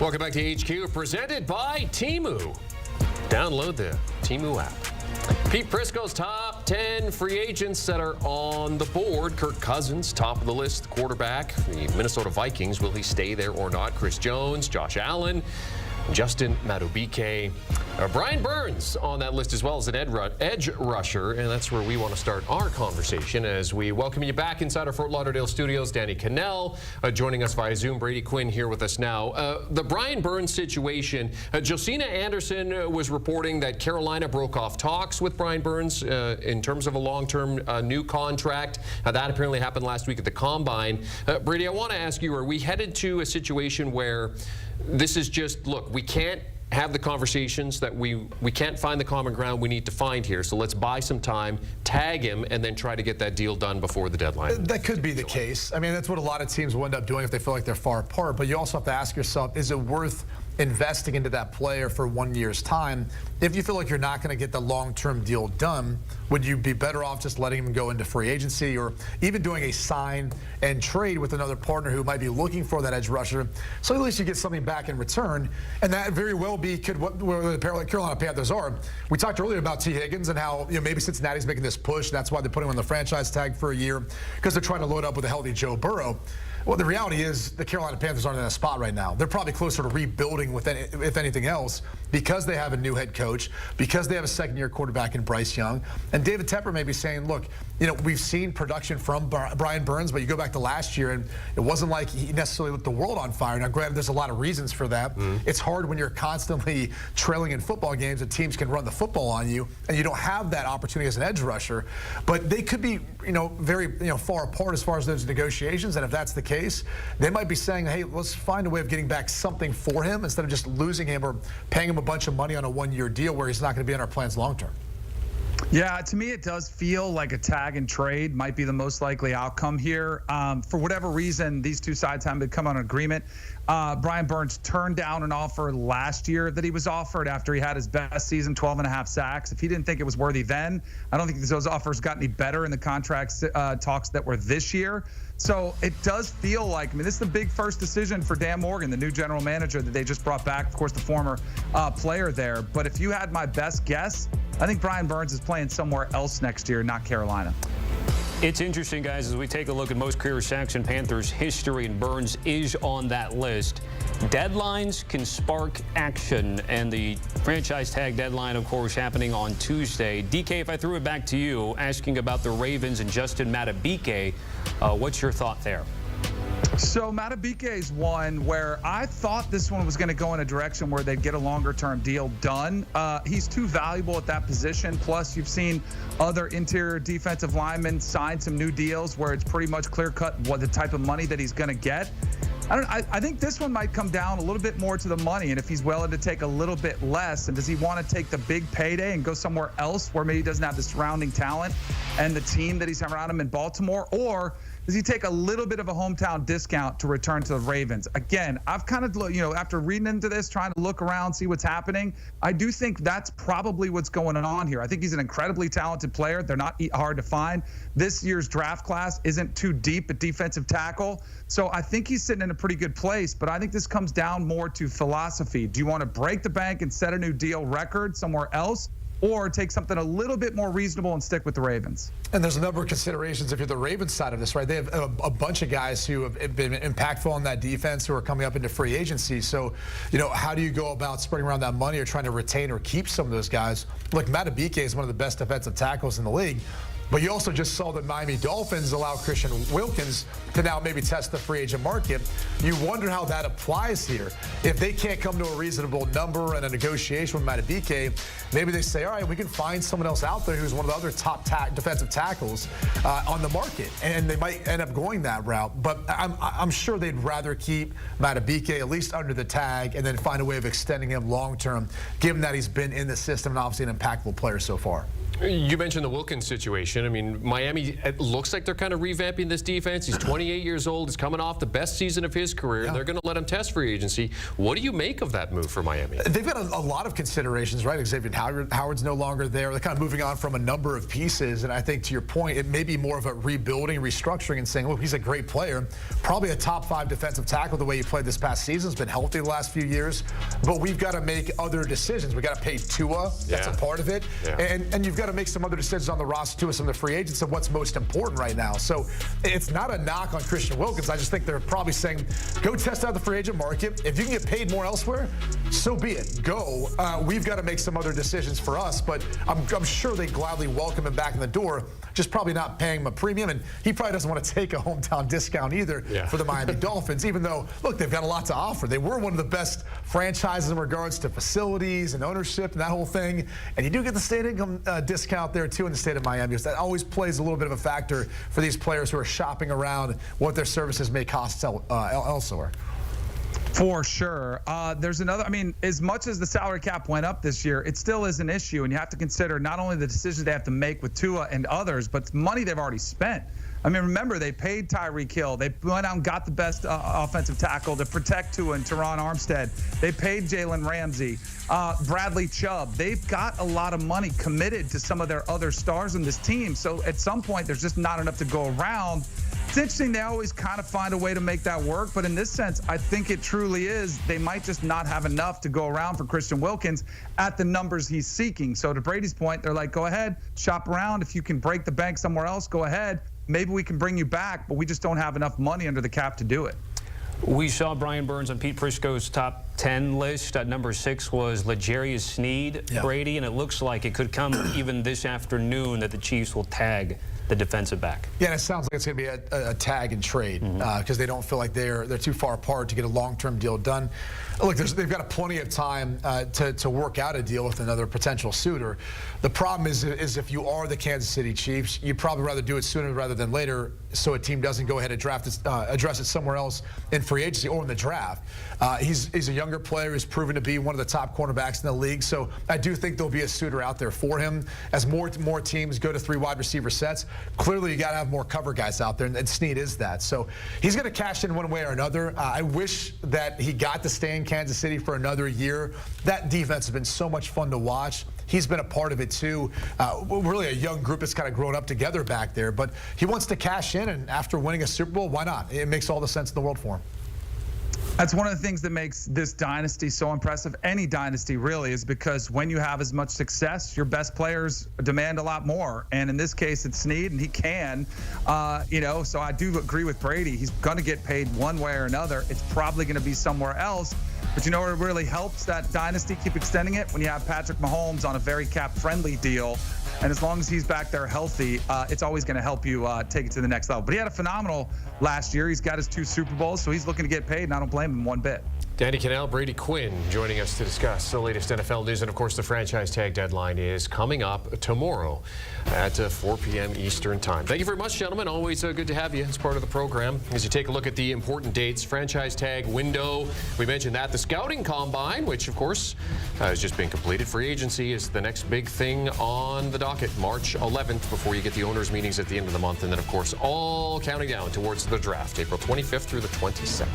Welcome back to HQ, presented by Temu. Download the Temu app. Pete Prisco's top 10 free agents that are on the board. Kirk Cousins, top of the list, quarterback. The Minnesota Vikings, will he stay there or not? Chris Jones, Josh Allen, Justin Madubuike. Brian Burns on that list as well as an edge rusher, and that's where we want to start our conversation as we welcome you back inside our Fort Lauderdale studios. Danny Kanell joining us via Zoom. Brady Quinn here with us now. The Brian Burns situation, Josina Anderson was reporting that Carolina broke off talks with Brian Burns in terms of a long-term new contract. That apparently happened last week at the Combine. Brady, I want to ask you, are we headed to a situation where this is just, look, we can't have the conversations that we can't find the common ground we need to find here, so let's buy some time, tag him, and then try to get that deal done before the deadline? That could be the case. I mean, that's what a lot of teams will end up doing if they feel like they're far apart, but you also have to ask yourself, is it worth investing into that player for 1 year's time? If you feel like you're not going to get the long-term deal done, would you be better off just letting him go into free agency or even doing a sign and trade with another partner who might be looking for that edge rusher, so at least you get something back in return? And that very well be where the Carolina Panthers are. We talked earlier about T. Higgins and how maybe Cincinnati's making this push. That's why they're putting him on the franchise tag for a year, because they're trying to load up with a healthy Joe Burrow. Well, the reality is the Carolina Panthers aren't in a spot right now. They're probably closer to rebuilding, if anything else, because they have a new head coach, because they have a second-year quarterback in Bryce Young. And David Tepper may be saying, look, we've seen production from Brian Burns, but you go back to last year, and it wasn't like he necessarily lit the world on fire. Now, granted, there's a lot of reasons for that. It's hard when you're constantly trailing in football games and teams can run the football on you, and you don't have that opportunity as an edge rusher. But they could be, very, far apart as far as those negotiations, and if that's the case, they might be saying, hey, let's find a way of getting back something for him instead of just losing him or paying him a bunch of money on a one-year deal where he's not going to be in our plans long-term. Yeah, to me, it does feel like a tag and trade might be the most likely outcome here. For whatever reason, these two sides haven't come on an agreement. Brian Burns turned down an offer last year that he was offered after he had his best season, 12.5 sacks. If he didn't think it was worthy then, I don't think those offers got any better in the contract talks that were this year. So it does feel like, this is the big first decision for Dan Morgan, the new general manager that they just brought back, of course, the former player there. But if you had my best guess, I think Brian Burns is playing somewhere else next year, not Carolina. It's interesting, guys, as we take a look at most career sacks in Panthers history, and Burns is on that list. Deadlines can spark action, and the franchise tag deadline, of course, happening on Tuesday. DK, if I threw it back to you, asking about the Ravens and Justin Madubuike, what's your thought there? So Madubuike is one where I thought this one was going to go in a direction where they'd get a longer-term deal done. He's too valuable at that position. Plus, you've seen other interior defensive linemen sign some new deals where it's pretty much clear-cut what the type of money that he's going to get. I think this one might come down a little bit more to the money, and if he's willing to take a little bit less, and does he want to take the big payday and go somewhere else where maybe he doesn't have the surrounding talent and the team that he's around him in Baltimore, or does he take a little bit of a hometown discount to return to the Ravens? Again, I've kind of, after reading into this, trying to look around, see what's happening, I do think that's probably what's going on here. I think he's an incredibly talented player. They're not hard to find. This year's draft class isn't too deep at defensive tackle. So I think he's sitting in a pretty good place, but I think this comes down more to philosophy. Do you want to break the bank and set a new deal record somewhere else, or take something a little bit more reasonable and stick with the Ravens? And there's a number of considerations if you're the Ravens side of this, right? They have a bunch of guys who have been impactful on that defense who are coming up into free agency. So, how do you go about spreading around that money or trying to retain or keep some of those guys? Look, Madubuike is one of the best defensive tackles in the league. But you also just saw the Miami Dolphins allow Christian Wilkins to now maybe test the free agent market. You wonder how that applies here. If they can't come to a reasonable number and a negotiation with Madubuike, maybe they say, all right, we can find someone else out there who's one of the other top defensive tackles on the market. And they might end up going that route. But I'm sure they'd rather keep Madubuike at least under the tag and then find a way of extending him long term, given that he's been in the system and obviously an impactful player so far. You mentioned the Wilkins situation. I mean, Miami, it looks like they're kind of revamping this defense. He's 28 years old. He's coming off the best season of his career. Yeah. They're going to let him test free agency. What do you make of that move for Miami? They've got a lot of considerations, right? Xavier Howard's no longer there. They're kind of moving on from a number of pieces. And I think, to your point, it may be more of a rebuilding, restructuring, and saying, look, he's a great player. Probably a top 5 defensive tackle the way he played this past season. Has been healthy the last few years. But we've got to make other decisions. We've got to pay Tua. That's a part of it. Yeah. And you've got to make some other decisions on the roster too, with some of the free agents, of what's most important right now. So it's not a knock on Christian Wilkins. I just think they're probably saying, go test out the free agent market. If you can get paid more elsewhere, so be it. Go. We've got to make some other decisions for us, but I'm sure they gladly welcome him back in the door, just probably not paying him a premium. And he probably doesn't want to take a hometown discount either for the Miami Dolphins, even though, look, they've got a lot to offer. They were one of the best franchises in regards to facilities and ownership and that whole thing. And you do get the state income discount there too in the state of Miami. So that always plays a little bit of a factor for these players who are shopping around what their services may cost elsewhere. For sure. There's another, I mean, as much as the salary cap went up this year, it still is an issue. And you have to consider not only the decisions they have to make with Tua and others, but money they've already spent. I mean, remember, they paid Tyreek Hill. They went out and got the best offensive tackle to protect Tua and Teron Armstead. They paid Jalen Ramsey, Bradley Chubb. They've got a lot of money committed to some of their other stars in this team. So at some point, there's just not enough to go around. It's interesting, they always kind of find a way to make that work. But in this sense, I think it truly is. They might just not have enough to go around for Christian Wilkins at the numbers he's seeking. So to Brady's point, they're like, go ahead, shop around. If you can break the bank somewhere else, go ahead. Maybe we can bring you back, but we just don't have enough money under the cap to do it. We saw Brian Burns on Pete Prisco's top 10 list. At number 6 was L'Jarius Sneed, Brady, and it looks like it could come even this afternoon that the Chiefs will tag the defensive back. Yeah, and it sounds like it's going to be a tag and trade because they don't feel like they're too far apart to get a long-term deal done. Look, they've got plenty of time to work out a deal with another potential suitor. The problem is if you are the Kansas City Chiefs, you'd probably rather do it sooner rather than later, so a team doesn't go ahead and address it somewhere else in free agency or in the draft. He's a younger player who's proven to be one of the top cornerbacks in the league, so I do think there'll be a suitor out there for him. As more teams go to 3 wide receiver sets, clearly you got to have more cover guys out there, and Sneed is that. So he's going to cash in one way or another. I wish that he got to stay in Kansas City for another year. That defense has been so much fun to watch. He's been a part of it too. Really a young group that's kind of grown up together back there, but he wants to cash in, and after winning a Super Bowl, why not? It makes all the sense in the world for him. That's one of the things that makes this dynasty so impressive. Any dynasty really is because when you have as much success, your best players demand a lot more. And in this case, it's Sneed, and he can, so I do agree with Brady. He's going to get paid one way or another. It's probably going to be somewhere else. But you know what really helps that dynasty keep extending it? When you have Patrick Mahomes on a very cap-friendly deal. And as long as he's back there healthy, it's always going to help you take it to the next level. But he had a phenomenal last year. He's got his 2 Super Bowls, so he's looking to get paid, and I don't blame him one bit. Danny Kanell, Brady Quinn joining us to discuss the latest NFL news. And, of course, the franchise tag deadline is coming up tomorrow at 4 p.m. Eastern time. Thank you very much, gentlemen. Always good to have you as part of the program. As you take a look at the important dates, franchise tag window, we mentioned that. The scouting combine, which, of course, has just been completed. Free agency is the next big thing on the docket, March 11th, before you get the owners' meetings at the end of the month. And then, of course, all counting down towards the draft, April 25th through the 27th.